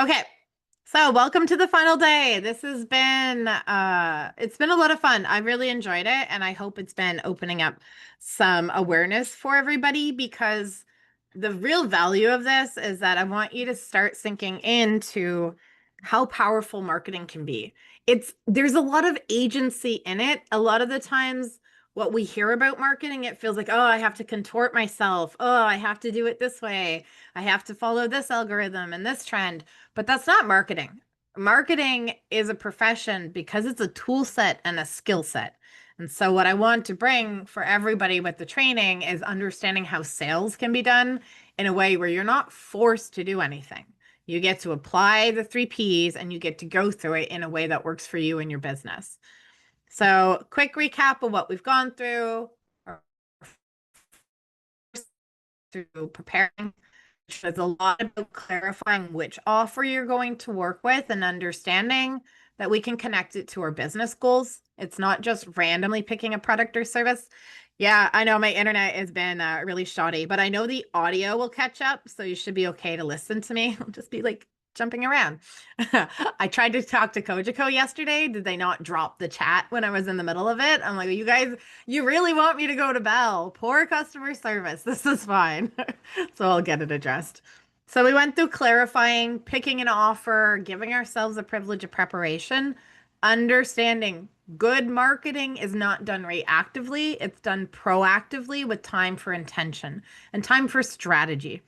Okay, so welcome to the final day. This has been it's been a lot of fun. I really enjoyed it, and I hope it's been opening up some awareness for everybody because the real value of this is that I want you to start sinking into how powerful marketing can be. There's a lot of agency in it. A lot of the times what we hear about marketing, it feels like, oh, I have to contort myself. Oh, I have to do it this way. I have to follow this algorithm and this trend. But that's not marketing. Marketing is a profession because it's a tool set and a skill set. And so, what I want to bring for everybody with the training is understanding how sales can be done in a way where you're not forced to do anything. You get to apply the three P's and you get to go through it in a way that works for you and your business. So, quick recap of what we've gone through preparing. There's a lot about clarifying which offer you're going to work with and understanding that we can connect it to our business goals. It's not just randomly picking a product or service. Yeah, I know my internet has been really shoddy, but I know the audio will catch up, so you should be okay to listen to me. I'll just be like jumping around. I tried to talk to Kojiko yesterday. Did they not drop the chat when I was in the middle of it? I'm like, you guys, you really want me to go to Bell? Poor customer service. This is fine. So I'll get it addressed. So we went through clarifying, picking an offer, giving ourselves a privilege of preparation, understanding good marketing is not done reactively, it's done proactively with time for intention and time for strategy.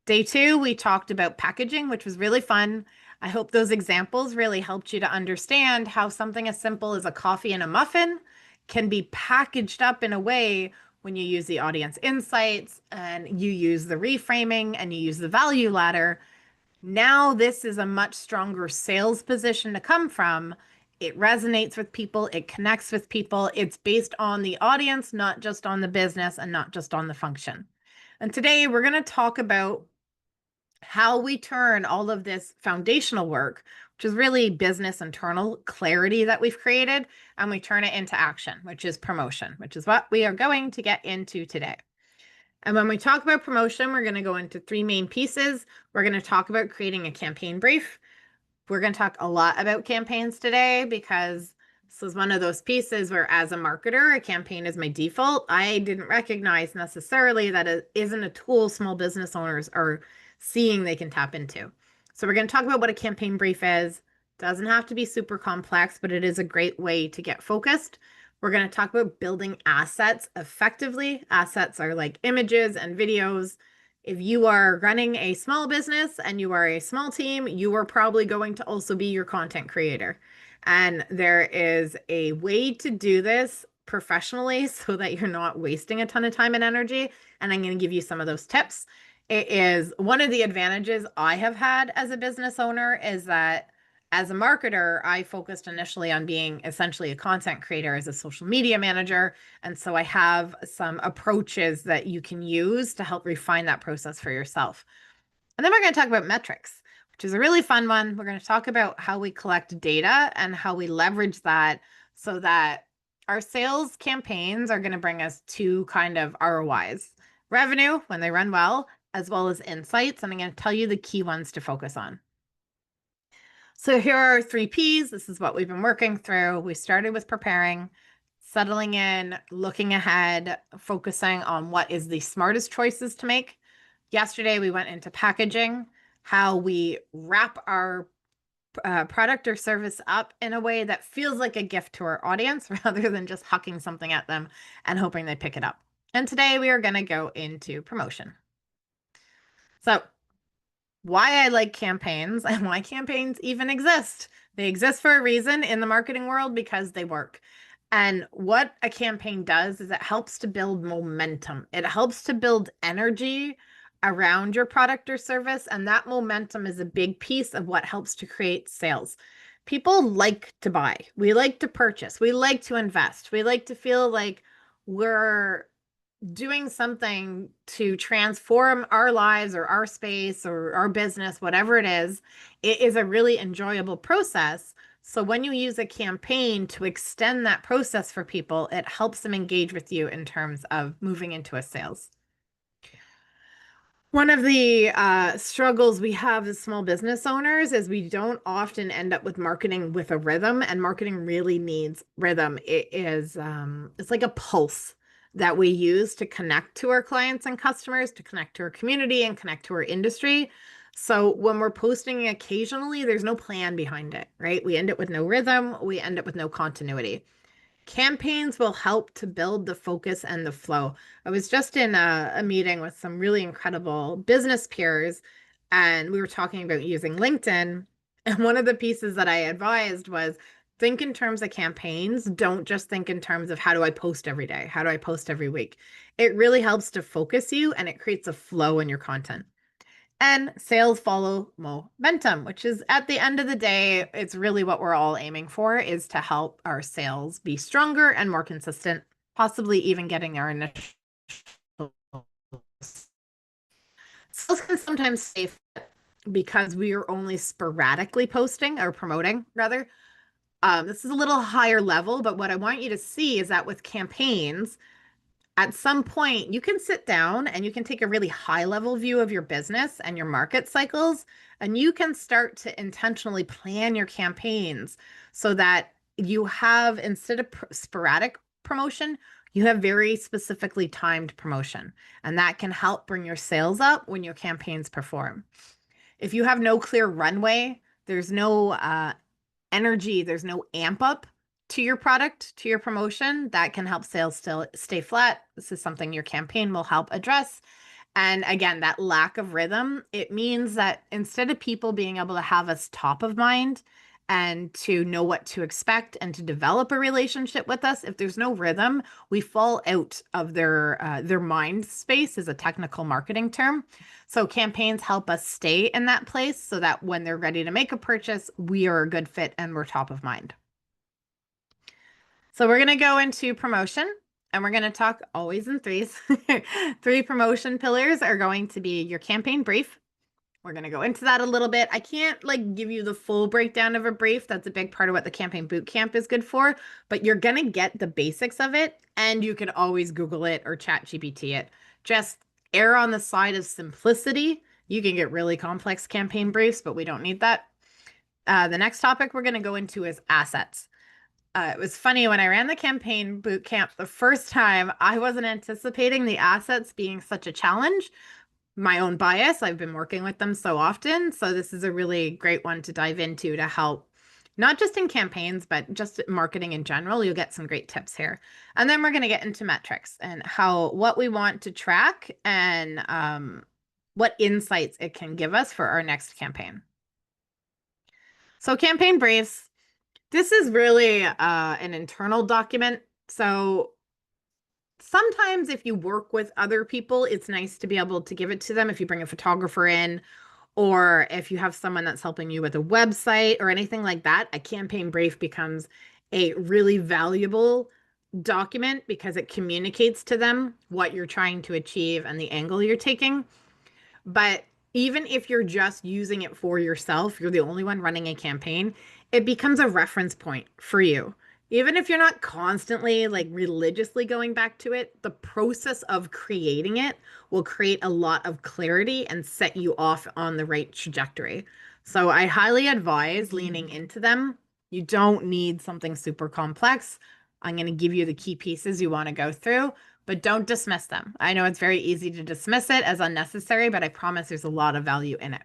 Day two, we talked about packaging, which was really fun. I hope those examples really helped you to understand how something as simple as a coffee and a muffin can be packaged up in a way when you use the audience insights and you use the reframing and you use the value ladder. Now, this is a much stronger sales position to come from. It resonates with people, it connects with people. It's based on the audience, not just on the business and not just on the function. And today we're going to talk about how we turn all of this foundational work, which is really business internal clarity that we've created, and we turn it into action, which is promotion, which is what we are going to get into today. And when we talk about promotion, we're going to go into three main pieces. We're going to talk about creating a campaign brief. We're going to talk a lot about campaigns today because this is one of those pieces where, as a marketer, a campaign is my default. I didn't recognize necessarily that it isn't a tool small business owners are seeing they can tap into. So, we're going to talk about what a campaign brief is. Doesn't have to be super complex, but it is a great way to get focused. We're going to talk about building assets effectively. Assets are like images and videos. If you are running a small business and you are a small team, you are probably going to also be your content creator. And there is a way to do this professionally so that you're not wasting a ton of time and energy. And I'm going to give you some of those tips. It is one of the advantages I have had as a business owner is that as a marketer, I focused initially on being essentially a content creator as a social media manager. And so I have some approaches that you can use to help refine that process for yourself. And then we're going to talk about metrics, which is a really fun one. We're going to talk about how we collect data and how we leverage that so that our sales campaigns are going to bring us two kind of ROIs: revenue when they run well, as well as insights. And I'm going to tell you the key ones to focus on. So here are three P's. This is what we've been working through. We started with preparing, settling in, looking ahead, focusing on what is the smartest choices to make. Yesterday, we went into packaging, how we wrap our product or service up in a way that feels like a gift to our audience rather than just hucking something at them and hoping they pick it up. And today we are going to go into promotion. So why I like campaigns and why campaigns even exist. They exist for a reason in the marketing world because they work. And what a campaign does is it helps to build momentum. It helps to build energy around your product or service. And that momentum is a big piece of what helps to create sales. People like to buy. We like to purchase. We like to invest. We like to feel like we're doing something to transform our lives or our space or our business, whatever it is a really enjoyable process. So when you use a campaign to extend that process for people, it helps them engage with you in terms of moving into a sales. One of the struggles we have as small business owners is we don't often end up with marketing with a rhythm, and marketing really needs rhythm. It's like a pulse that we use to connect to our clients and customers, to connect to our community and connect to our industry. So when we're posting occasionally, there's no plan behind it, right? We end up with no rhythm, we end up with no continuity. Campaigns will help to build the focus and the flow. I was just in a meeting with some really incredible business peers, and we were talking about using LinkedIn. And one of the pieces that I advised was think in terms of campaigns. Don't just think in terms of how do I post every day? How do I post every week? It really helps to focus you and it creates a flow in your content. And sales follow momentum, which is at the end of the day, it's really what we're all aiming for is to help our sales be stronger and more consistent, possibly even getting our initial sales can sometimes stay because we are only sporadically posting or promoting rather. This is a little higher level, but what I want you to see is that with campaigns, at some point, you can sit down and you can take a really high level view of your business and your market cycles, and you can start to intentionally plan your campaigns so that you have, instead of sporadic promotion, you have very specifically timed promotion. And that can help bring your sales up when your campaigns perform. If you have no clear runway, there's no energy, there's no amp up to your product, to your promotion, that can help sales still stay flat. This is something your campaign will help address. And again, that lack of rhythm, it means that instead of people being able to have us top of mind and to know what to expect and to develop a relationship with us, if there's no rhythm, we fall out of their mind space is a technical marketing term. So campaigns help us stay in that place so that when they're ready to make a purchase, we are a good fit and we're top of mind. So we're going to go into promotion and we're going to talk always in threes. Three promotion pillars are going to be your campaign brief. We're going to go into that a little bit. I can't like give you the full breakdown of a brief. That's a big part of what the Campaign Bootcamp is good for, but you're going to get the basics of it and you can always Google it or chat GPT it. Just err on the side of simplicity. You can get really complex campaign briefs, but we don't need that. The next topic we're going to go into is assets. It was funny when I ran the Campaign Bootcamp the first time, I wasn't anticipating the assets being such a challenge. My own bias, I've been working with them so often. So this is a really great one to dive into to help, not just in campaigns, but just marketing in general. You'll get some great tips here. And then we're going to get into metrics and what we want to track and what insights it can give us for our next campaign. So campaign briefs. This is really an internal document. So sometimes if you work with other people, it's nice to be able to give it to them if you bring a photographer in, or if you have someone that's helping you with a website or anything like that, a campaign brief becomes a really valuable document because it communicates to them what you're trying to achieve and the angle you're taking. But even if you're just using it for yourself, you're the only one running a campaign, it becomes a reference point for you. Even if you're not constantly like religiously going back to it, the process of creating it will create a lot of clarity and set you off on the right trajectory. So I highly advise leaning into them. You don't need something super complex. I'm going to give you the key pieces you want to go through, but don't dismiss them. I know it's very easy to dismiss it as unnecessary, but I promise there's a lot of value in it.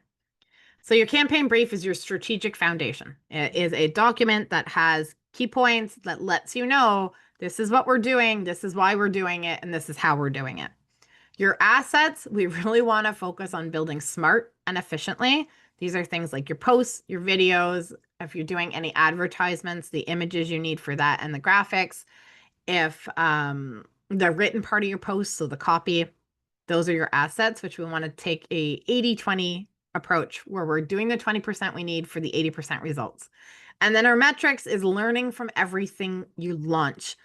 So your campaign brief is your strategic foundation. It is a document that has key points that lets you know this is what we're doing, this is why we're doing it, and this is how we're doing it. Your assets, we really want to focus on building smart and efficiently. These are things like your posts, your videos, if you're doing any advertisements, the images you need for that and the graphics. If the written part of your post, so the copy, those are your assets, which we want to take a 80-20 approach where we're doing the 20% we need for the 80% results. And then our metrics is learning from everything you launch.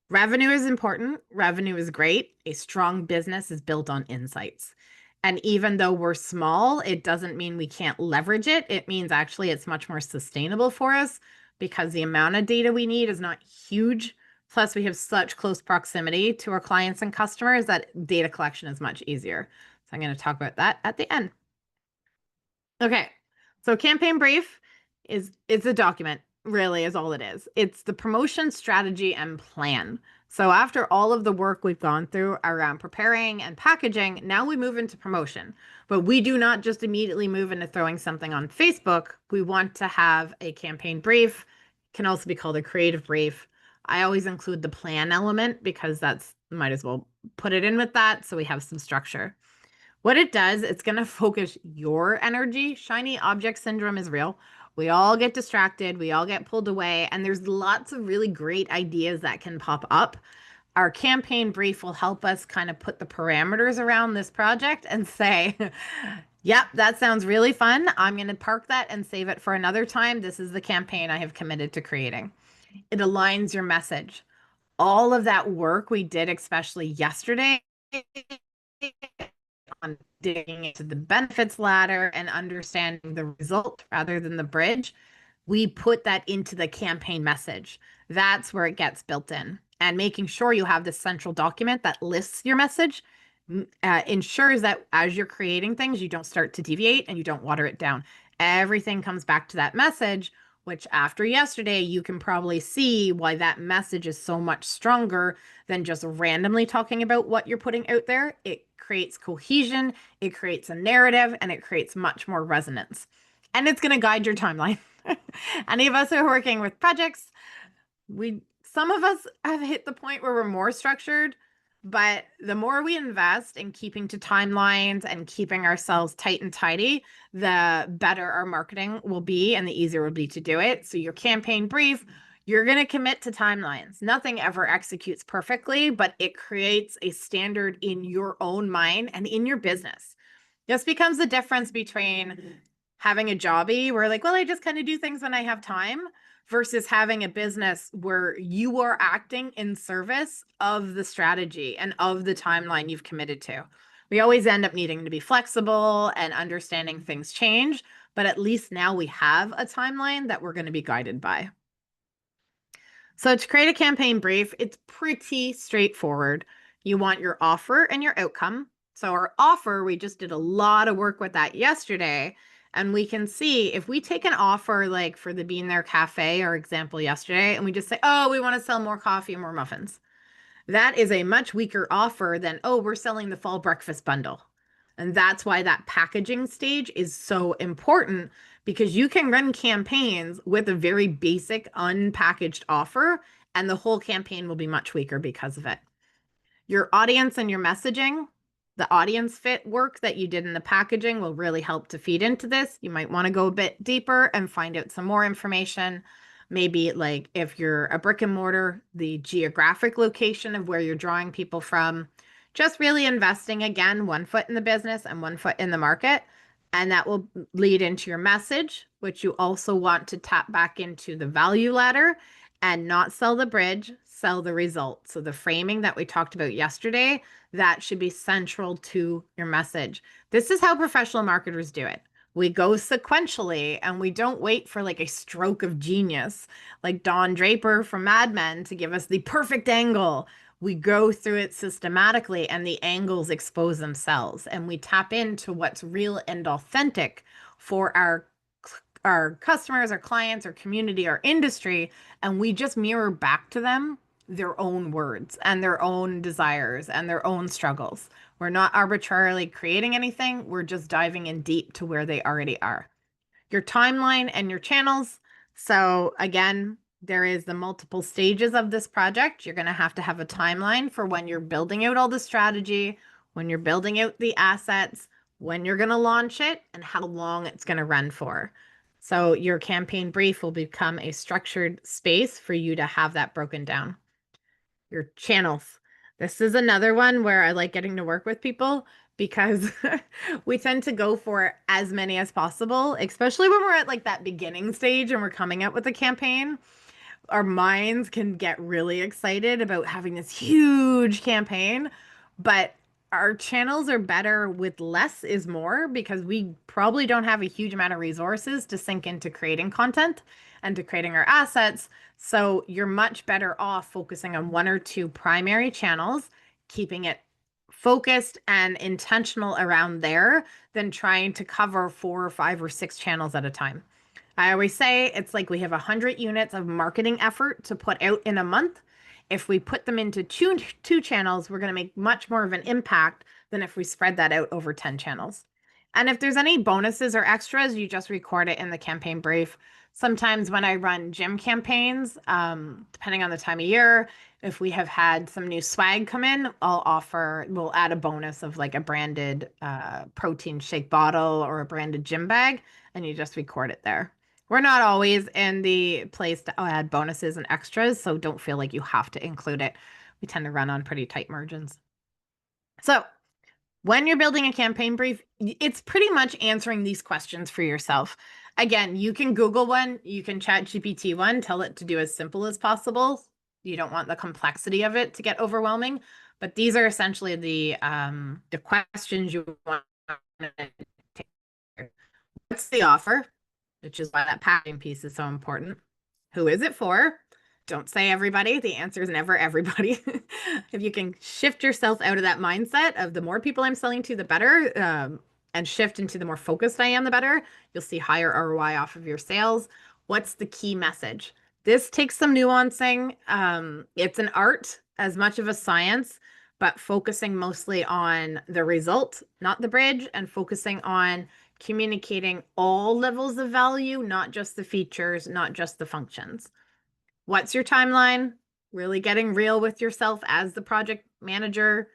Revenue is important. Revenue is great. A strong business is built on insights. And even though we're small, it doesn't mean we can't leverage it. It means actually it's much more sustainable for us because the amount of data we need is not huge. Plus, we have such close proximity to our clients and customers that data collection is much easier. So I'm going to talk about that at the end. Okay, so campaign brief it's a document, really is all it is. It's the promotion strategy and plan. So after all of the work we've gone through around preparing and packaging, now we move into promotion. But we do not just immediately move into throwing something on Facebook. We want to have a campaign brief, can also be called a creative brief. I always include the plan element because that's might as well put it in with that so we have some structure. What it does, it's going to focus your energy. Shiny object syndrome is real. We all get distracted, we all get pulled away, and there's lots of really great ideas that can pop up. Our campaign brief will help us kind of put the parameters around this project and say, yep, that sounds really fun. I'm going to park that and save it for another time. This is the campaign I have committed to creating. It aligns your message. All of that work we did, especially yesterday, on digging into the benefits ladder and understanding the result rather than the bridge, we put that into the campaign message. That's where it gets built in. And making sure you have this central document that lists your message ensures that as you're creating things, you don't start to deviate and you don't water it down. Everything comes back to that message, which after yesterday, you can probably see why that message is so much stronger than just randomly talking about what you're putting out there. It creates cohesion, it creates a narrative, and it creates much more resonance. And it's going to guide your timeline. Any of us who are working with projects, some of us have hit the point where we're more structured, but the more we invest in keeping to timelines and keeping ourselves tight and tidy, the better our marketing will be and the easier it will be to do it. So your campaign brief, you're going to commit to timelines. Nothing ever executes perfectly, but it creates a standard in your own mind and in your business. This becomes the difference between having a jobby where like, well, I just kind of do things when I have time versus having a business where you are acting in service of the strategy and of the timeline you've committed to. We always end up needing to be flexible and understanding things change, but at least now we have a timeline that we're going to be guided by. So to create a campaign brief, it's pretty straightforward. You want your offer and your outcome. So our offer, we just did a lot of work with that yesterday. And we can see if we take an offer like for the Bean There Cafe, our example yesterday, and we just say, oh, we want to sell more coffee and more muffins. That is a much weaker offer than, oh, we're selling the fall breakfast bundle. And that's why that packaging stage is so important because you can run campaigns with a very basic unpackaged offer and the whole campaign will be much weaker because of it. Your audience and your messaging, the audience fit work that you did in the packaging will really help to feed into this. You might want to go a bit deeper and find out some more information. Maybe like if you're a brick and mortar, the geographic location of where you're drawing people from, just really investing again, 1 foot in the business and 1 foot in the market. And that will lead into your message, which you also want to tap back into the value ladder and not sell the bridge, sell the result. So the framing that we talked about yesterday, that should be central to your message. This is how professional marketers do it. We go sequentially and we don't wait for like a stroke of genius like Don Draper from Mad Men to give us the perfect angle. We go through it systematically and the angles expose themselves and we tap into what's real and authentic for our customers, our clients, our community, our industry, and we just mirror back to them their own words and their own desires and their own struggles. We're not arbitrarily creating anything. We're just diving in deep to where they already are. Your timeline and your channels. So again, there is the multiple stages of this project. You're going to have a timeline for when you're building out all the strategy, when you're building out the assets, when you're going to launch it, and how long it's going to run for. So your campaign brief will become a structured space for you to have that broken down. Your channels. This is another one where I like getting to work with people because we tend to go for as many as possible, especially when we're at like that beginning stage and we're coming up with a campaign. Our minds can get really excited about having this huge campaign, but our channels are better with less is more because we probably don't have a huge amount of resources to sink into creating content and to creating our assets. So you're much better off focusing on 1 or 2 primary channels, keeping it focused and intentional around there than trying to cover 4 or 5 or 6 channels at a time. I always say it's like we have 100 units of marketing effort to put out in a month. If we put them into two channels, we're going to make much more of an impact than if we spread that out over 10 channels. And if there's any bonuses or extras, you just record it in the campaign brief. Sometimes when I run gym campaigns, depending on the time of year, if we have had some new swag come in, we'll add a bonus of like a branded protein shake bottle or a branded gym bag, and you just record it there. We're not always in the place to add bonuses and extras, so don't feel like you have to include it. We tend to run on pretty tight margins. So when you're building a campaign brief, it's pretty much answering these questions for yourself. Again, you can Google one, you can chat GPT one, tell it to do as simple as possible. You don't want the complexity of it to get overwhelming, but these are essentially the questions you want to take. What's the offer? Which is why that packaging piece is so important. Who is it for? Don't say everybody. The answer is never everybody. If you can shift yourself out of that mindset of the more people I'm selling to, the better, and shift into the more focused I am, the better, you'll see higher ROI off of your sales. What's the key message? This takes some nuancing. It's an art as much of a science, but focusing mostly on the result, not the bridge, and focusing on communicating all levels of value, not just the features, not just the functions. What's your timeline? Really getting real with yourself as the project manager,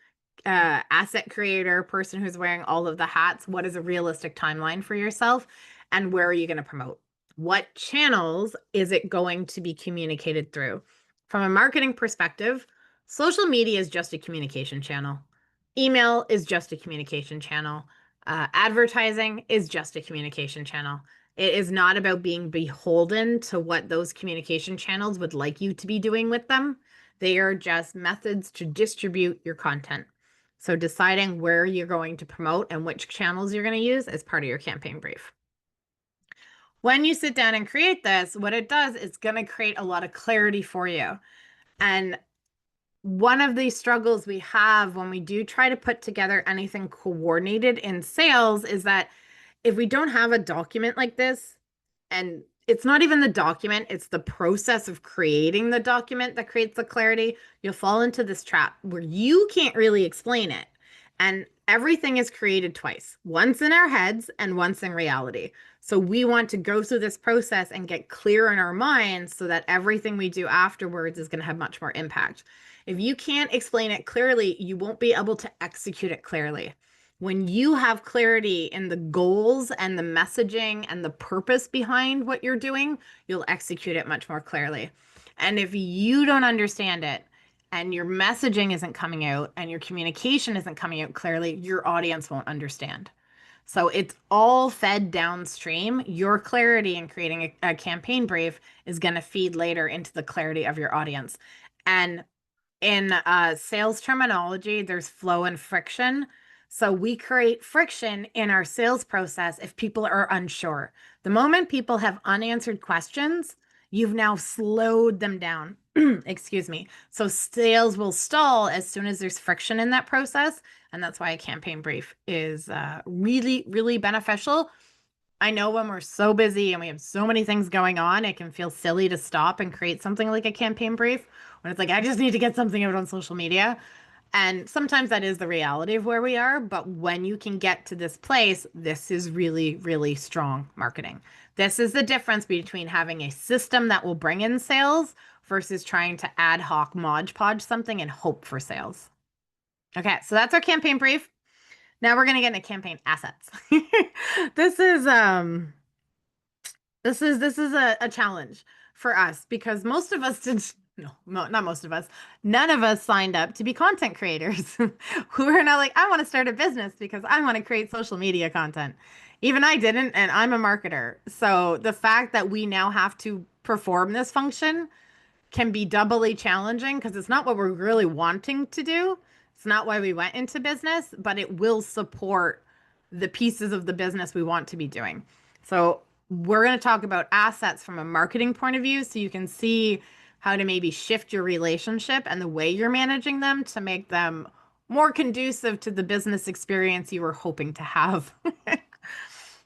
asset creator, person who's wearing all of the hats. What is a realistic timeline for yourself? And where are you going to promote? What channels is it going to be communicated through? From a marketing perspective, social media is just a communication channel. Email is just a communication channel. Advertising is just a communication channel. It is not about being beholden to what those communication channels would like you to be doing with them. They are just methods to distribute your content. So deciding where you're going to promote and which channels you're going to use is part of your campaign brief. When you sit down and create this, what it does is going to create a lot of clarity for you. And one of the struggles we have when we do try to put together anything coordinated in sales is that if we don't have a document like this, and it's not even the document, it's the process of creating the document that creates the clarity, you'll fall into this trap where you can't really explain it. And everything is created twice, once in our heads and once in reality. So we want to go through this process and get clear in our minds so that everything we do afterwards is going to have much more impact. If you can't explain it clearly, you won't be able to execute it clearly. When you have clarity in the goals and the messaging and the purpose behind what you're doing, you'll execute it much more clearly. And if you don't understand it and your messaging isn't coming out and your communication isn't coming out clearly, your audience won't understand. So it's all fed downstream. Your clarity in creating a campaign brief is going to feed later into the clarity of your audience. And in sales terminology, there's flow and friction. So we create friction in our sales process if people are unsure. The moment people have unanswered questions, you've now slowed them down. Excuse me. So sales will stall as soon as there's friction in that process. And that's why a campaign brief is really, really beneficial. I know when we're so busy and we have so many things going on, it can feel silly to stop and create something like a campaign brief when it's like, I just need to get something out on social media. And sometimes that is the reality of where we are. But when you can get to this place, this is really, really strong marketing. This is the difference between having a system that will bring in sales versus trying to ad hoc Mod Podge something and hope for sales. Okay, so that's our campaign brief. Now we're going to get into campaign assets. This is a challenge for us because most of us did not most of us, none of us signed up to be content creators who are not like, I want to start a business because I want to create social media content. Even I didn't, and I'm a marketer. So the fact that we now have to perform this function can be doubly challenging because it's not what we're really wanting to do. It's not why we went into business, but it will support the pieces of the business we want to be doing. So we're going to talk about assets from a marketing point of view so you can see how to maybe shift your relationship and the way you're managing them to make them more conducive to the business experience you were hoping to have.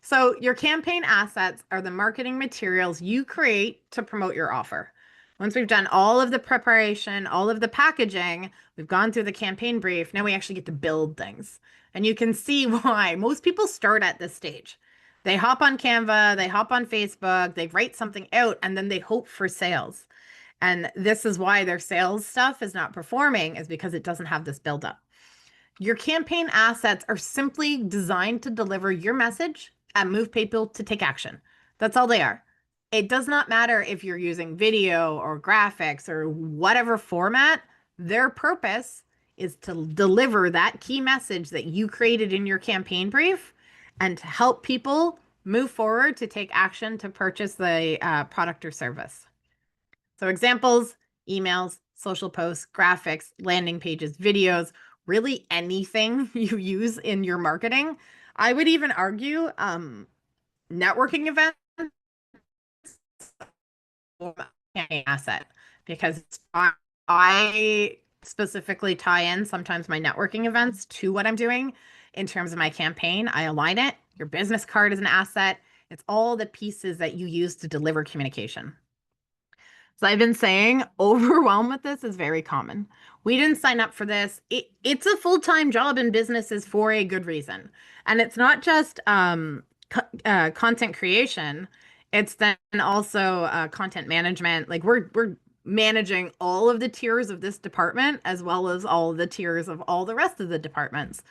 So, your campaign assets are the marketing materials you create to promote your offer. Once we've done all of the preparation, all of the packaging, we've gone through the campaign brief, now we actually get to build things. And you can see why most people start at this stage. They hop on Canva, they hop on Facebook, they write something out, and then they hope for sales. And this is why their sales stuff is not performing, is because it doesn't have this buildup. Your campaign assets are simply designed to deliver your message and move people to take action. That's all they are. It does not matter if you're using video or graphics or whatever format, their purpose is to deliver that key message that you created in your campaign brief and to help people move forward to take action to purchase the product or service. So examples, emails, social posts, graphics, landing pages, videos, really anything you use in your marketing. I would even argue networking events asset because I specifically tie in sometimes my networking events to what I'm doing in terms of my campaign. I align it. Your business card is an asset. It's all the pieces that you use to deliver communication. So I've been saying overwhelm with this is very common. We didn't sign up for this. It's a full-time job in businesses for a good reason. And it's not just content creation. It's then also content management. Like we're managing all of the tiers of this department as well as all of the tiers of all the rest of the departments.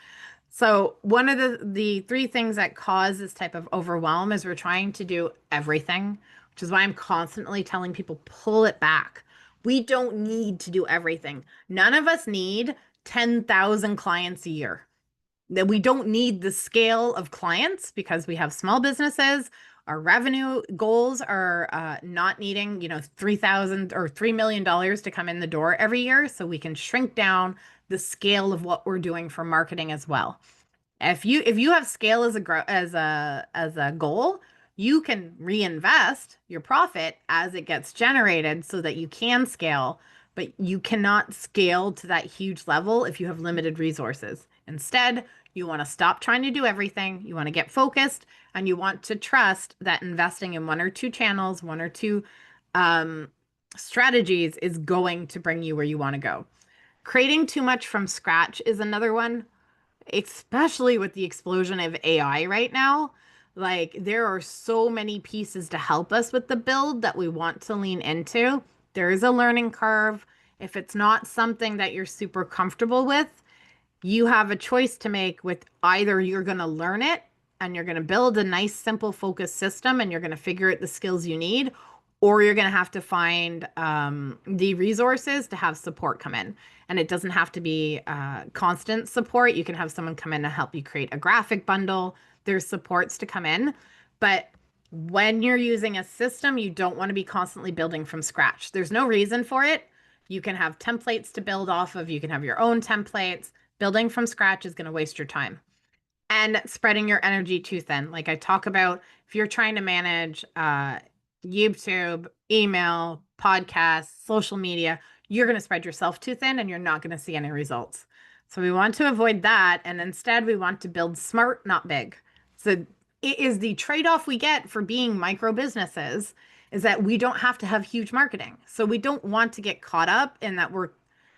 So one of the three things that cause this type of overwhelm is we're trying to do everything, which is why I'm constantly telling people pull it back. We don't need to do everything. None of us need 10,000 clients a year. That we don't need the scale of clients because we have small businesses. Our revenue goals are not needing, 3,000 or $3 million to come in the door every year. So we can shrink down the scale of what we're doing for marketing as well. If you have scale as a goal, you can reinvest your profit as it gets generated so that you can scale, but you cannot scale to that huge level if you have limited resources. Instead, you want to stop trying to do everything. You want to get focused and you want to trust that investing in one or two channels, one or two strategies is going to bring you where you want to go. Creating too much from scratch is another one, especially with the explosion of AI right now. Like there are so many pieces to help us with the build that we want to lean into. There is a learning curve. If it's not something that you're super comfortable with, you have a choice to make with either you're going to learn it and you're going to build a nice, simple, focused system and you're going to figure out the skills you need, or you're going to have to find the resources to have support come in. And it doesn't have to be constant support. You can have someone come in to help you create a graphic bundle. There's supports to come in. But when you're using a system, you don't want to be constantly building from scratch. There's no reason for it. You can have templates to build off of. You can have your own templates. Building from scratch is going to waste your time. And spreading your energy too thin. Like I talk about, if you're trying to manage YouTube, email, podcasts, social media, you're going to spread yourself too thin and you're not going to see any results. So we want to avoid that. And instead, we want to build smart, not big. So it is the trade-off we get for being micro businesses is that we don't have to have huge marketing. So we don't want to get caught up in that we're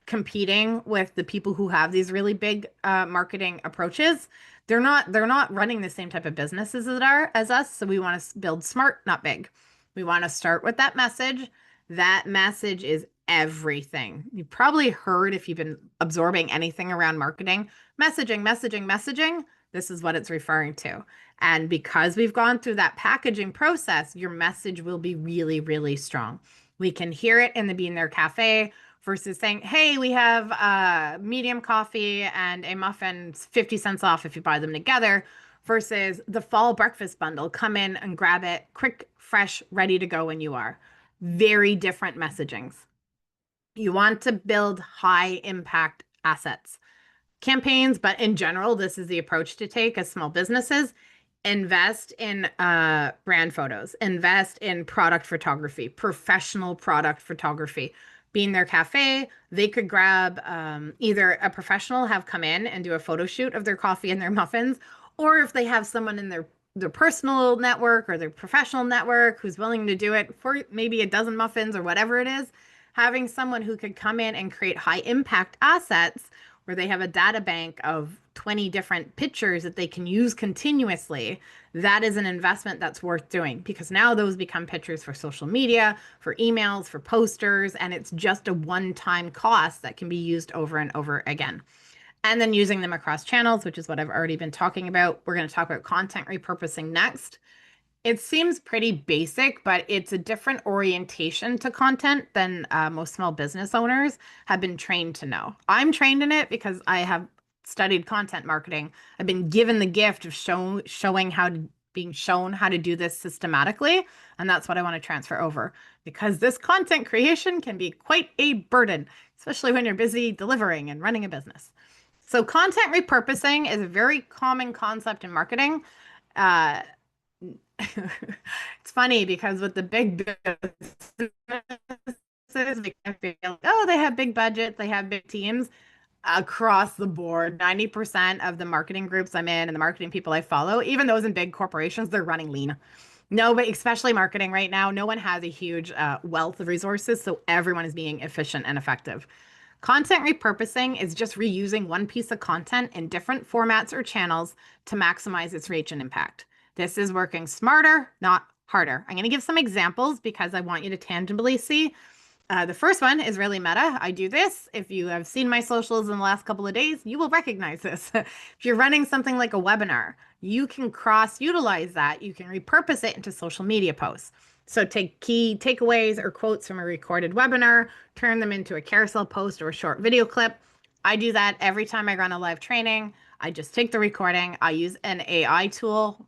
competing with the people who have these really big marketing approaches. They're not running the same type of businesses as us. So we want to build smart, not big. We want to start with that message. That message is everything. You've probably heard, if you've been absorbing anything around marketing, messaging, messaging, messaging. This is what it's referring to. And because we've gone through that packaging process, your message will be really, really strong. We can hear it in the Bean There Cafe versus saying, hey, we have a medium coffee and a muffin, 50 cents off if you buy them together, versus the fall breakfast bundle. Come in and grab it, quick, fresh, ready to go when you are. Very different messagings. You want to build high impact assets. Campaigns, but in general, this is the approach to take as small businesses. Invest in brand photos, invest in product photography, professional product photography. being their cafe. They could grab either a professional, have come in and do a photo shoot of their coffee and their muffins, or if they have someone in their personal network or their professional network who's willing to do it for maybe a dozen muffins or whatever it is, having someone who could come in and create high impact assets where they have a data bank of 20 different pictures that they can use continuously, that is an investment that's worth doing because now those become pictures for social media, for emails, for posters, and it's just a one-time cost that can be used over and over again. And then using them across channels, which is what I've already been talking about. We're going to talk about content repurposing next. It seems pretty basic, but it's a different orientation to content than most small business owners have been trained to know. I'm trained in it because I have studied content marketing. I've been given the gift of being shown how to do this systematically, and that's what I want to transfer over because this content creation can be quite a burden, especially when you're busy delivering and running a business. So content repurposing is a very common concept in marketing. Uh, it's funny because with the big businesses, I feel like, oh, they have big budgets, they have big teams across the board. 90% of the marketing groups I'm in and the marketing people I follow, even those in big corporations, they're running lean. No, but especially marketing right now, no one has a huge wealth of resources, so everyone is being efficient and effective. Content repurposing is just reusing one piece of content in different formats or channels to maximize its reach and impact. This is working smarter, not harder. I'm going to give some examples because I want you to tangibly see. The first one is really meta. I do this. If you have seen my socials in the last couple of days, you will recognize this. If you're running something like a webinar, you can cross-utilize that. You can repurpose it into social media posts. So take key takeaways or quotes from a recorded webinar, turn them into a carousel post or a short video clip. I do that every time I run a live training. I just take the recording. I use an AI tool.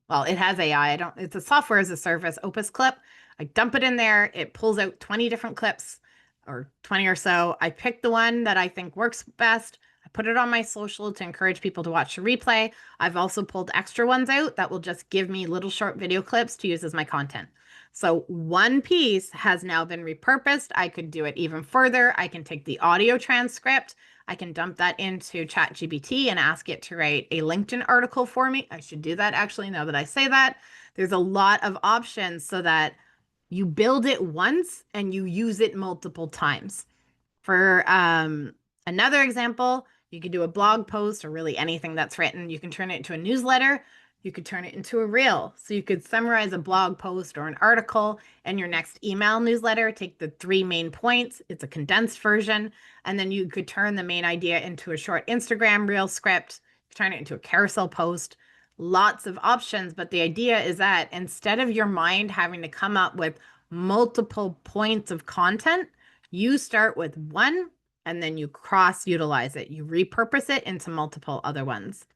Well, it has AI. It's a software as a service, Opus Clip. I dump it in there. It pulls out 20 different clips or 20 or so. I pick the one that I think works best. I put it on my social to encourage people to watch the replay. I've also pulled extra ones out that will just give me little short video clips to use as my content. So one piece has now been repurposed. I could do it even further. I can take the audio transcript. I can dump that into ChatGPT and ask it to write a LinkedIn article for me. I should do that actually now that I say that. There's a lot of options so that you build it once and you use it multiple times. For another example, you could do a blog post or really anything that's written. You can turn it into a newsletter. You could turn it into a reel. So you could summarize a blog post or an article in your next email newsletter, take the 3 main points. It's a condensed version. And then you could turn the main idea into a short Instagram reel script, turn it into a carousel post. Lots of options. But the idea is that instead of your mind having to come up with multiple points of content, you start with one and then you cross utilize it. You repurpose it into multiple other ones.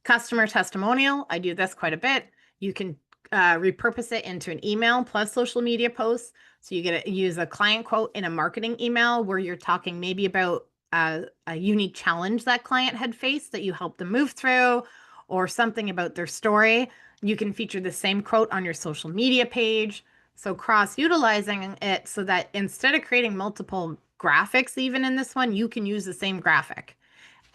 Customer testimonial. I do this quite a bit. You can repurpose it into an email plus social media posts. So you get to use a client quote in a marketing email where you're talking maybe about a unique challenge that client had faced that you helped them move through, or something about their story. You can feature the same quote on your social media page. So cross-utilizing it so that instead of creating multiple graphics, even in this one, you can use the same graphic.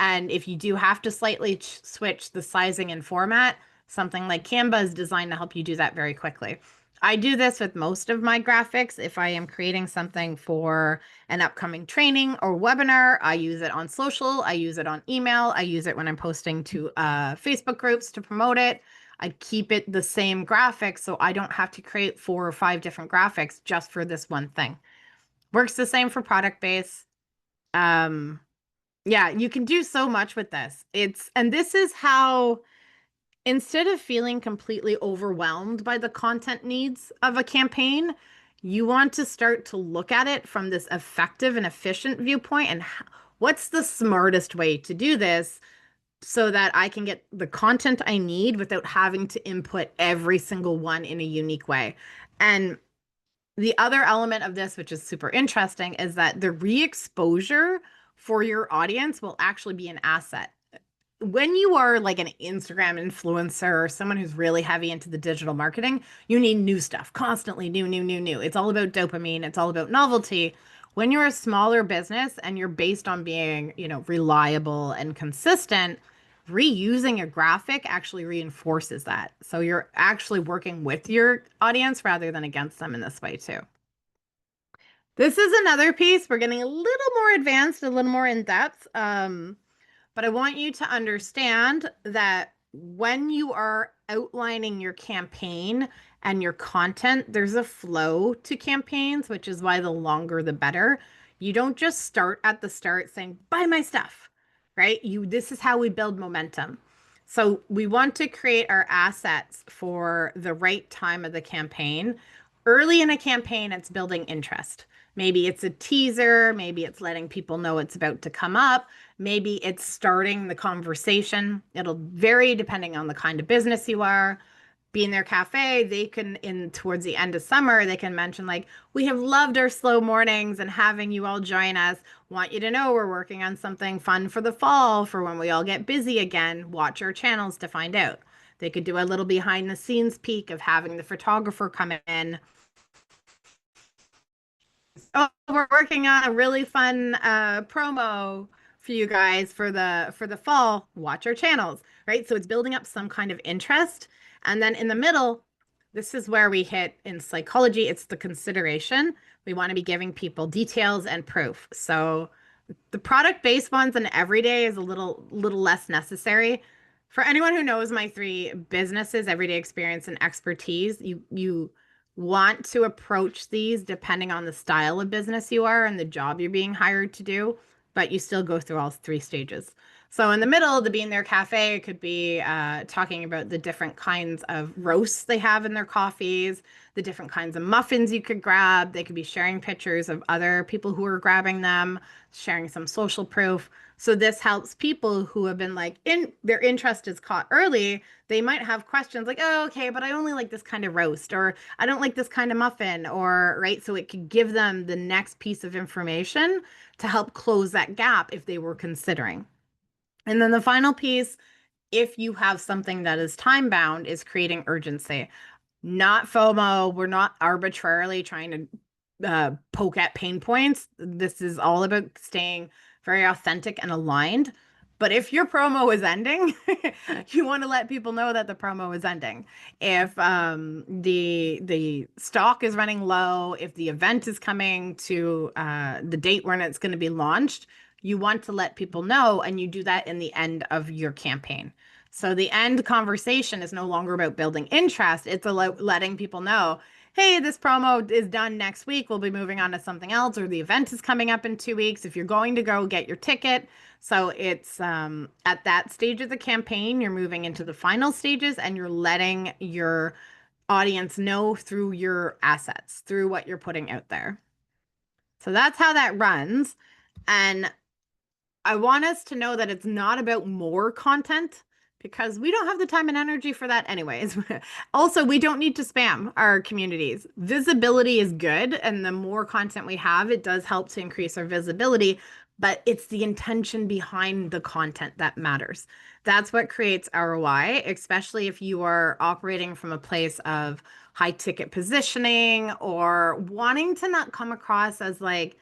And if you do have to slightly switch the sizing and format, something like Canva is designed to help you do that very quickly. I do this with most of my graphics. If I am creating something for an upcoming training or webinar, I use it on social, I use it on email, I use it when I'm posting to Facebook groups to promote it. I keep it the same graphics so I don't have to create 4 or 5 different graphics just for this one thing. Works the same for product base. Yeah, you can do so much with this. And this is how, instead of feeling completely overwhelmed by the content needs of a campaign, you want to start to look at it from this effective and efficient viewpoint and what's the smartest way to do this so that I can get the content I need without having to input every single one in a unique way. And the other element of this, which is super interesting, is that the re-exposure for your audience will actually be an asset. when you are like an Instagram influencer or someone who's really heavy into the digital marketing, you need new stuff, constantly new, new, new, new. It's all about dopamine, it's all about novelty. When you're a smaller business and you're based on being, reliable and consistent, reusing a graphic actually reinforces that. So you're actually working with your audience rather than against them in this way too. This is another piece. We're getting a little more advanced, a little more in depth. But I want you to understand that when you are outlining your campaign and your content, there's a flow to campaigns, which is why the longer the better. You don't just start at the start saying, buy my stuff, right? This is how we build momentum. So we want to create our assets for the right time of the campaign. Early in a campaign, it's building interest. Maybe it's a teaser, maybe it's letting people know it's about to come up. Maybe it's starting the conversation. It'll vary depending on the kind of business you are. Be in their cafe, they can, in towards the end of summer, they can mention like, we have loved our slow mornings and having you all join us. Want you to know we're working on something fun for the fall for when we all get busy again. Watch our channels to find out. They could do a little behind the scenes peek of having the photographer come in. Oh, we're working on a really fun promo for you guys for the fall. Watch our channels, right? So it's building up some kind of interest. And then in the middle, this is where we hit in psychology, it's the consideration. We want to be giving people details and proof. So the product-based ones and everyday is a little less necessary. For anyone who knows my three businesses, everyday experience and expertise, you want to approach these depending on the style of business you are and the job you're being hired to do, but you still go through all three stages. So in the middle, the Bean There Cafe could be talking about the different kinds of roasts they have in their coffees, the different kinds of muffins you could grab. They could be sharing pictures of other people who are grabbing them, sharing some social proof. So this helps people who have been like their interest is caught early. They might have questions like, oh, okay, but I only like this kind of roast, or I don't like this kind of muffin, or right. So it could give them the next piece of information to help close that gap if they were considering. And then the final piece, if you have something that is time bound, is creating urgency. Not FOMO. We're not arbitrarily trying to poke at pain points. This is all about staying very authentic and aligned. But if your promo is ending, you want to let people know that the promo is ending. If the stock is running low, if the event is coming to the date when it's going to be launched, you want to let people know, and you do that in the end of your campaign. So the end conversation is no longer about building interest. It's about letting people know, hey, this promo is done next week. We'll be moving on to something else, or the event is coming up in 2 weeks. If you're going to go get your ticket. So it's at that stage of the campaign, you're moving into the final stages and you're letting your audience know through your assets, through what you're putting out there. So that's how that runs. And I want us to know that it's not about more content, because we don't have the time and energy for that anyways. Also, we don't need to spam our communities. Visibility is good, and the more content we have, it does help to increase our visibility, but it's the intention behind the content that matters. That's what creates ROI, especially if you are operating from a place of high ticket positioning or wanting to not come across as like,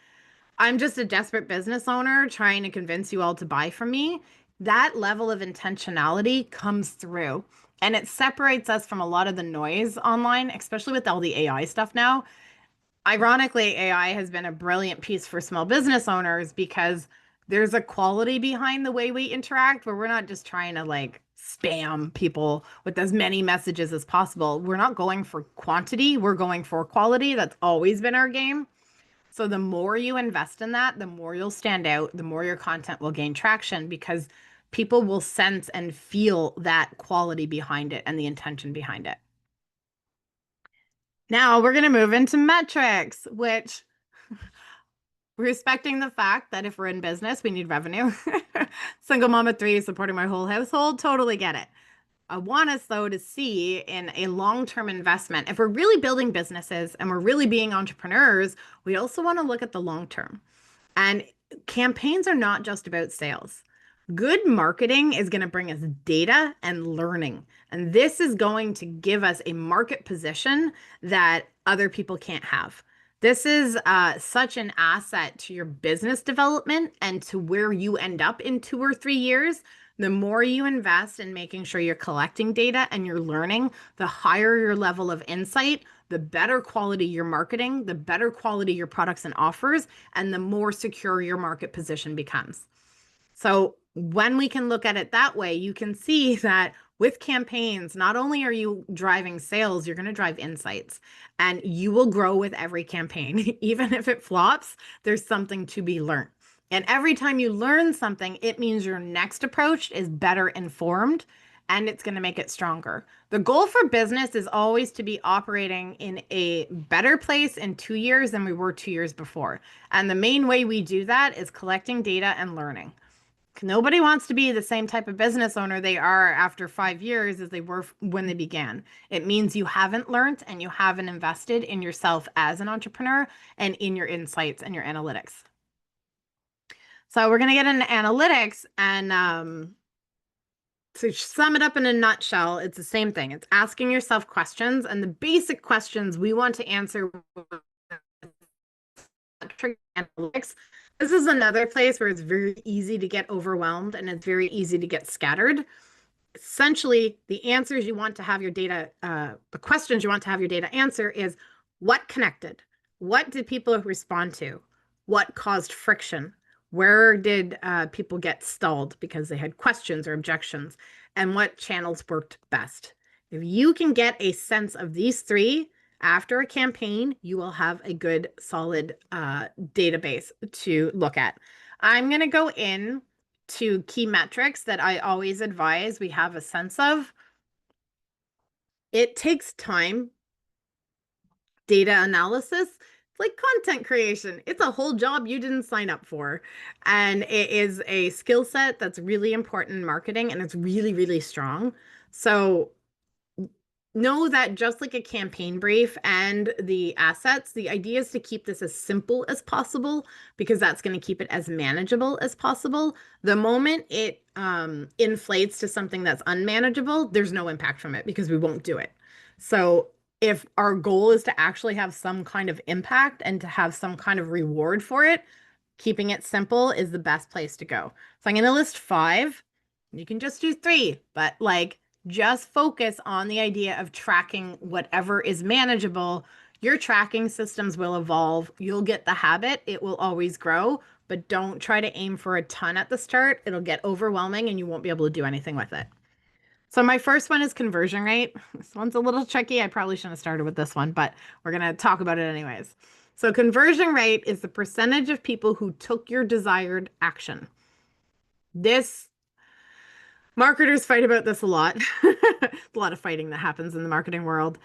I'm just a desperate business owner trying to convince you all to buy from me. That level of intentionality comes through, and it separates us from a lot of the noise online, especially with all the AI stuff now. Ironically, AI has been a brilliant piece for small business owners because there's a quality behind the way we interact where we're not just trying to like spam people with as many messages as possible. We're not going for quantity, we're going for quality. That's always been our game. So the more you invest in that, the more you'll stand out, the more your content will gain traction, because people will sense and feel that quality behind it and the intention behind it. Now we're going to move into metrics, which, respecting the fact that if we're in business, we need revenue. Single mom of three, supporting my whole household, totally get it. I want us, though, to see in a long-term investment, if we're really building businesses and we're really being entrepreneurs, we also want to look at the long term. And campaigns are not just about sales. Good marketing is going to bring us data and learning. And this is going to give us a market position that other people can't have. This is such an asset to your business development and to where you end up in 2 or 3 years. The more you invest in making sure you're collecting data and you're learning, the higher your level of insight, the better quality your marketing, the better quality your products and offers, and the more secure your market position becomes. So when we can look at it that way, you can see that with campaigns, not only are you driving sales, you're going to drive insights, and you will grow with every campaign. Even if it flops, there's something to be learned. And every time you learn something, it means your next approach is better informed and it's going to make it stronger. The goal for business is always to be operating in a better place in 2 years than we were 2 years before. And the main way we do that is collecting data and learning. Nobody wants to be the same type of business owner they are after 5 years as they were when they began. It means you haven't learned and you haven't invested in yourself as an entrepreneur and in your insights and your analytics. So we're going to get into analytics, and to sum it up in a nutshell, it's the same thing. It's asking yourself questions, and the basic questions we want to answer with analytics. This is another place where it's very easy to get overwhelmed and it's very easy to get scattered. Essentially, the answers you want to have your data, the questions you want to have your data answer is what connected? What did people respond to? What caused friction? Where did people get stalled because they had questions or objections? And what channels worked best? If you can get a sense of these three, after a campaign, you will have a good, solid database to look at. I'm going to go in to key metrics that I always advise we have a sense of. It takes time. Data analysis, it's like content creation. It's a whole job you didn't sign up for. And it is a skill set that's really important in marketing, and it's really, really strong. So know that just like a campaign brief and the assets, the idea is to keep this as simple as possible because that's going to keep it as manageable as possible. The moment it inflates to something that's unmanageable, there's no impact from it because we won't do it. So if our goal is to actually have some kind of impact and to have some kind of reward for it, keeping it simple is the best place to go. So I'm going to list 5. You can just do 3, but like just focus on the idea of tracking whatever is manageable. Your tracking systems will evolve. You'll get the habit. It will always grow, but don't try to aim for a ton at the start. It'll get overwhelming and you won't be able to do anything with it. So my first one is conversion rate. This one's a little tricky. I probably shouldn't have started with this one, but we're going to talk about it anyways. So conversion rate is the percentage of people who took your desired action. This Marketers fight about this a lot. A lot of fighting that happens in the marketing world.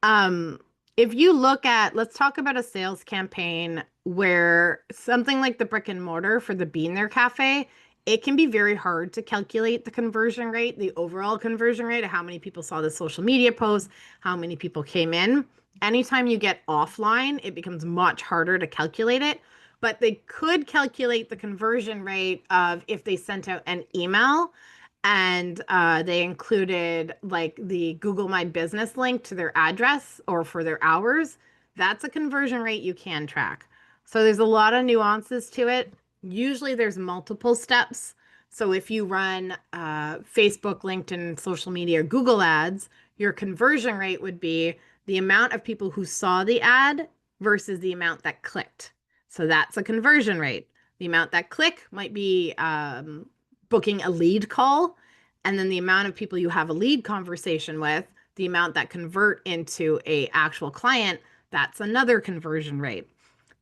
If you look at, let's talk about a sales campaign where something like the brick and mortar for the Bean There Cafe, it can be very hard to calculate the conversion rate, the overall conversion rate of how many people saw the social media post, how many people came in. Anytime you get offline, it becomes much harder to calculate it. But they could calculate the conversion rate of if they sent out an email and they included like the Google My Business link to their address or for their hours. That's a conversion rate you can track. So there's a lot of nuances to it. Usually there's multiple steps. So if you run Facebook, LinkedIn, social media, Google ads, your conversion rate would be the amount of people who saw the ad versus the amount that clicked. So that's a conversion rate. The amount that click might be booking a lead call, and then the amount of people you have a lead conversation with, the amount that convert into a actual client, that's another conversion rate.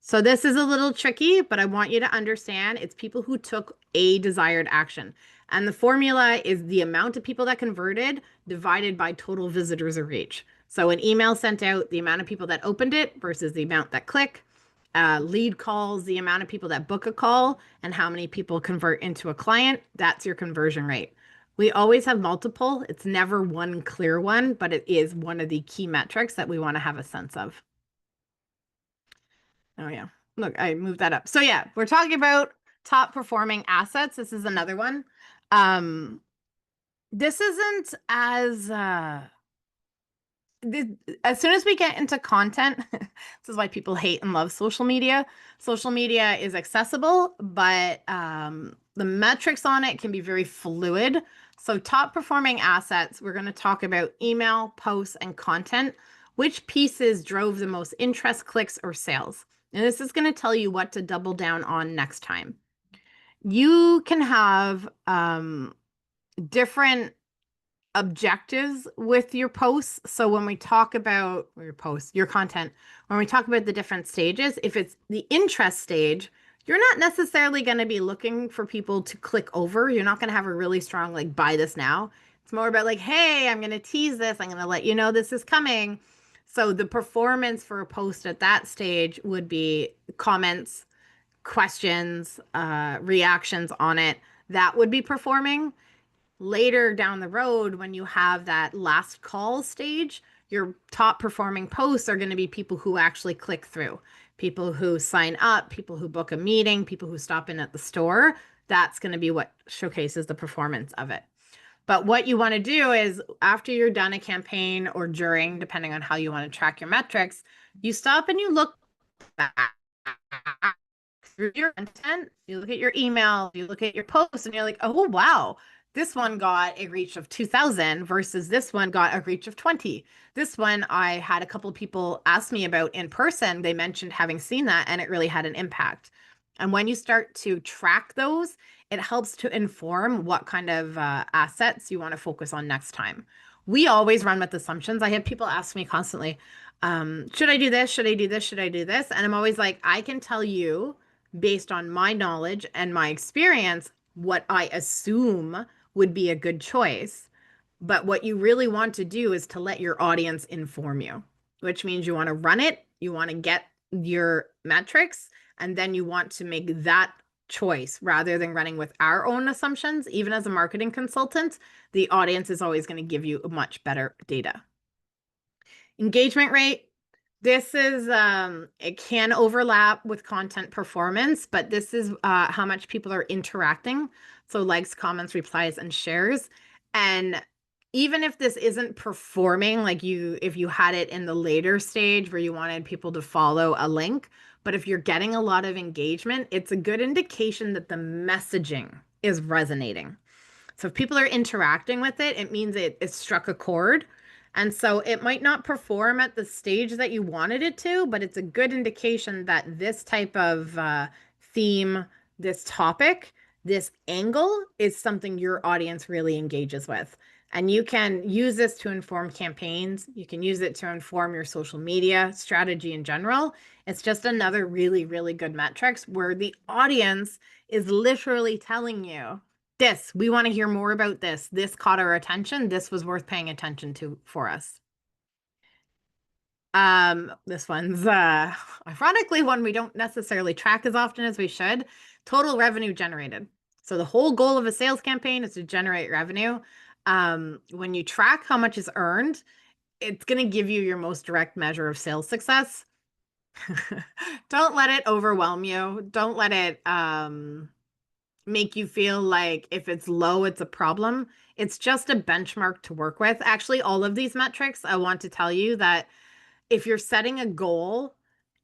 So this is a little tricky, but I want you to understand it's people who took a desired action. And the formula is the amount of people that converted divided by total visitors or reach. So an email sent out, the amount of people that opened it versus the amount that click. Lead calls, the amount of people that book a call and how many people convert into a client, that's your conversion rate. We always have multiple. It's never one clear one, but it is one of the key metrics that we want to have a sense of. Oh yeah. Look, I moved that up. So yeah, we're talking about Top performing assets. This is another one. Um, this isn't th- as soon as we get into content, this is why people hate and love social media. Social media is accessible, but the metrics on it can be very fluid. So, top performing assets, we're going to talk about email, posts, and content. Which pieces drove the most interest, clicks, or sales? And this is going to tell you what to double down on next time. You can have different objectives with your posts. So when we talk about your posts, your content, when we talk about the different stages, if it's the interest stage, you're not necessarily going to be looking for people to click over. You're not going to have a really strong, like, buy this now. It's more about like, hey, I'm going to tease this. I'm going to let you know this is coming. So the performance for a post at that stage would be comments, questions, reactions on it. That would be performing. Later down the road, when you have that last call stage, your top performing posts are going to be people who actually click through, people who sign up, people who book a meeting, people who stop in at the store. That's going to be what showcases the performance of it. But what you want to do is after you're done a campaign or during, depending on how you want to track your metrics, you stop and you look back through your content, you look at your email, you look at your posts, and you're like, oh, wow, this one got a reach of 2,000 versus this one got a reach of 20. This one I had a couple of people ask me about in person. They mentioned having seen that, and it really had an impact. And when you start to track those, it helps to inform what kind of assets you want to focus on next time. We always run with assumptions. I have people ask me constantly, should I do this? Should I do this? Should I do this? And I'm always like, I can tell you based on my knowledge and my experience what I assume would be a good choice. But what you really want to do is to let your audience inform you, which means you want to run it, you want to get your metrics, and then you want to make that choice rather than running with our own assumptions. Even as a marketing consultant, the audience is always going to give you much better data. Engagement rate. This is, it can overlap with content performance, but this is how much people are interacting. So likes, comments, replies, and shares. And even if this isn't performing, like if you had it in the later stage where you wanted people to follow a link, but if you're getting a lot of engagement, it's a good indication that the messaging is resonating. So if people are interacting with it, it means it struck a chord. And so it might not perform at the stage that you wanted it to, but it's a good indication that this type of theme, this topic, this angle is something your audience really engages with. And you can use this to inform campaigns. You can use it to inform your social media strategy in general. It's just another really, really good metrics where the audience is literally telling you, this, we want to hear more about this. This caught our attention. This was worth paying attention to for us. This one's ironically one we don't necessarily track as often as we should. Total revenue generated. So the whole goal of a sales campaign is to generate revenue. When you track how much is earned, it's going to give you your most direct measure of sales success. Don't let it overwhelm you. Don't let it make you feel like if it's low, it's a problem. It's just a benchmark to work with. Actually, all of these metrics, I want to tell you that if you're setting a goal,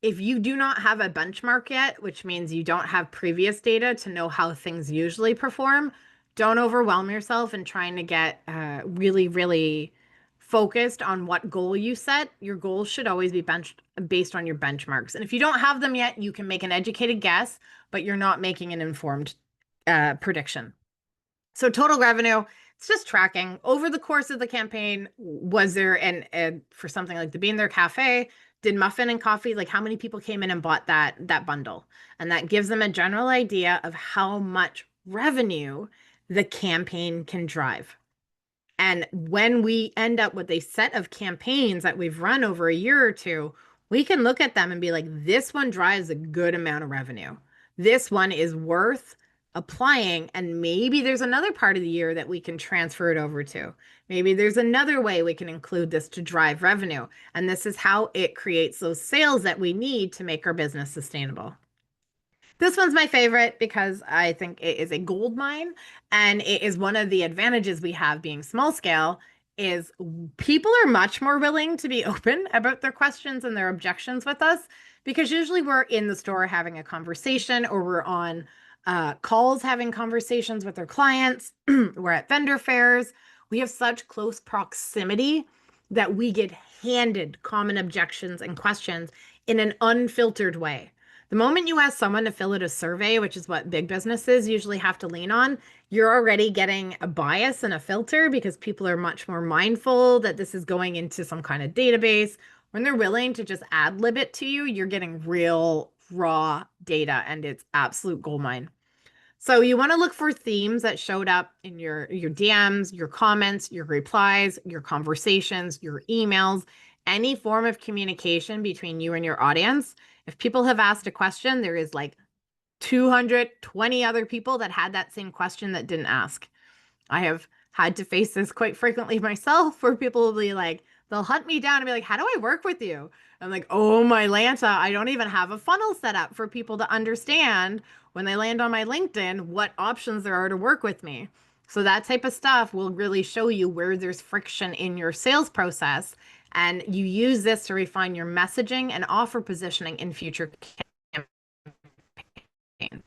if you do not have a benchmark yet, which means you don't have previous data to know how things usually perform, don't overwhelm yourself in trying to get really, really focused on what goal you set. Your goals should always be based on your benchmarks. And if you don't have them yet, you can make an educated guess, but you're not making an informed prediction. So total revenue, it's just tracking over the course of the campaign. Was there and for something like the Bean There Cafe, did muffin and coffee, like how many people came in and bought that bundle? And that gives them a general idea of how much revenue the campaign can drive. And when we end up with a set of campaigns that we've run over a year or two, we can look at them and be like, this one drives a good amount of revenue. This one is worth applying. And maybe there's another part of the year that we can transfer it over to. Maybe there's another way we can include this to drive revenue. And this is how it creates those sales that we need to make our business sustainable. This one's my favorite because I think it is a gold mine, and it is one of the advantages we have being small scale is people are much more willing to be open about their questions and their objections with us because usually we're in the store having a conversation or we're on calls having conversations with our clients. We're at vendor fairs. We have such close proximity that we get handed common objections and questions in an unfiltered way. The moment you ask someone to fill out a survey, which is what big businesses usually have to lean on, you're already getting a bias and a filter because people are much more mindful that this is going into some kind of database. When they're willing to just ad lib it to you, you're getting real raw data and it's absolute gold mine. So you want to look for themes that showed up in your DMs, your comments, your replies, your conversations, your emails, any form of communication between you and your audience. If people have asked a question, there is like 220 other people that had that same question that didn't ask. I have had to face this quite frequently myself where people will be like, they'll hunt me down and be like, how do I work with you? I'm like, oh my Lanta, I don't even have a funnel set up for people to understand when they land on my LinkedIn what options there are to work with me. So that type of stuff will really show you where there's friction in your sales process. And you use this to refine your messaging and offer positioning in future campaigns.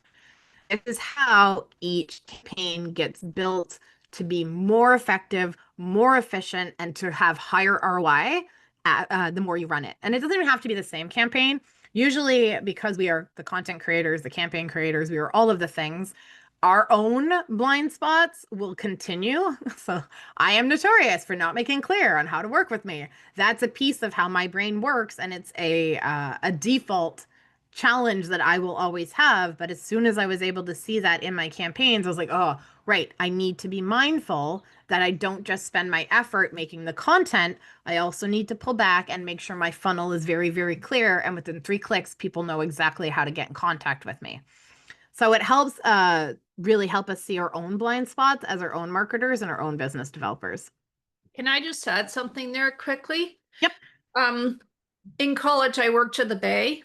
This is how each campaign gets built to be more effective, more efficient, and to have higher ROI the more you run it. And it doesn't even have to be the same campaign. Usually, because we are the content creators, the campaign creators, we are all of the things, our own blind spots will continue. So I am notorious for not making clear on how to work with me. That's a piece of how my brain works, and it's a default challenge that I will always have. But as soon as I was able to see that in my campaigns, I was like, oh, right, I need to be mindful that I don't just spend my effort making the content. I also need to pull back and make sure my funnel is very, very clear. And within 3 clicks, people know exactly how to get in contact with me. So it helps really help us see our own blind spots as our own marketers and our own business developers. Can I just add something there quickly? Yep. In college, I worked at the Bay.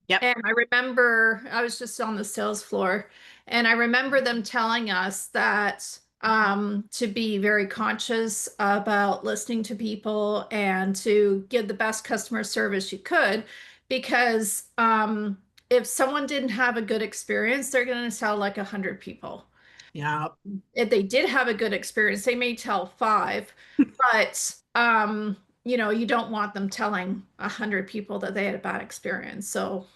Yep. And I remember I was just on the sales floor, and I remember them telling us that to be very conscious about listening to people and to give the best customer service you could, because if someone didn't have a good experience, they're going to tell like 100 people. Yeah. If they did have a good experience, they may tell 5, but you don't want them telling 100 people that they had a bad experience. So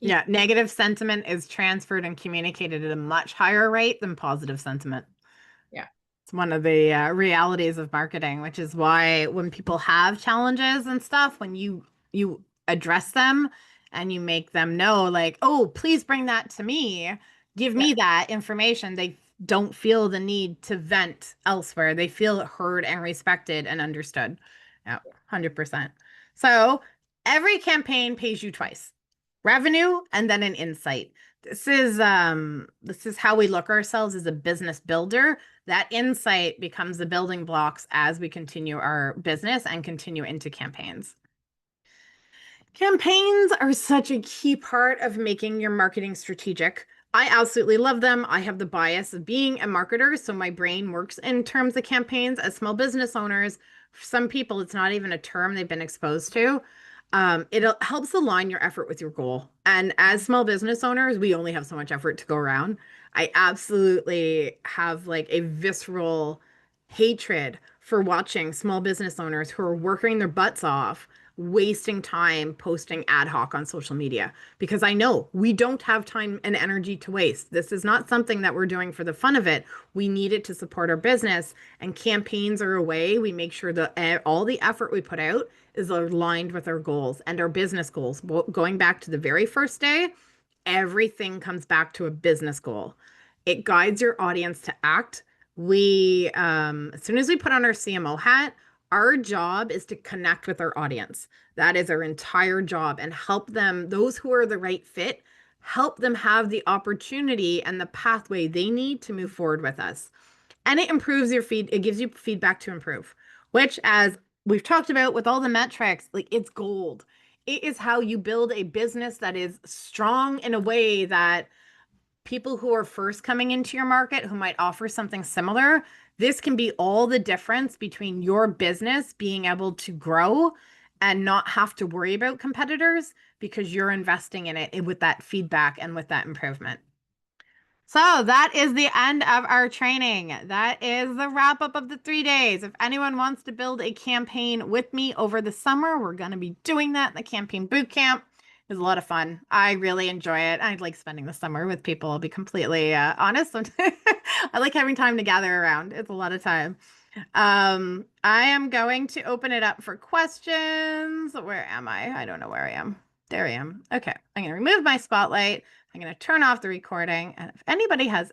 Yeah, negative sentiment is transferred and communicated at a much higher rate than positive sentiment. yeah. It's one of the realities of marketing, which is why when people have challenges and stuff, when you address them and you make them know, like, oh, please bring that to me, give Yeah. me that information, they don't feel the need to vent elsewhere. They feel heard and respected and understood. Yeah, 100%. So every campaign pays you twice revenue and then an insight. This is how we look ourselves as a business builder. That insight becomes the building blocks as we continue our business and continue into campaigns. Campaigns are such a key part of making your marketing strategic. I absolutely love them. I have the bias of being a marketer, so my brain works in terms of campaigns. As small business owners, for some people, it's not even a term they've been exposed to. It helps align your effort with your goal. And as small business owners, we only have so much effort to go around. I absolutely have like a visceral hatred for watching small business owners who are working their butts off, wasting time posting ad hoc on social media because I know we don't have time and energy to waste. This is not something that we're doing for the fun of it. We need it to support our business, and campaigns are a way we make sure that all the effort we put out is aligned with our goals and our business goals. Going back to the very first day, everything comes back to a business goal. It guides your audience to act. As soon as we put on our CMO hat, our job is to connect with our audience. That is our entire job, and help them, those who are the right fit, help them have the opportunity and the pathway they need to move forward with us. And it improves your feed, it gives you feedback to improve, which, as we've talked about with all the metrics, like it's gold. It is how you build a business that is strong in a way that people who are first coming into your market who might offer something similar. This can be all the difference between your business being able to grow and not have to worry about competitors because you're investing in it with that feedback and with that improvement. So that is the end of our training. That is the wrap up of the 3 days. If anyone wants to build a campaign with me over the summer, we're going to be doing that in the Campaign Bootcamp. It was a lot of fun. I really enjoy it. I like spending the summer with people. I'll be completely honest. I like having time to gather around. It's a lot of time. I am going to open it up for questions. Where am I? I don't know where I am. There I am. Okay. I'm going to remove my spotlight. I'm going to turn off the recording. And if anybody has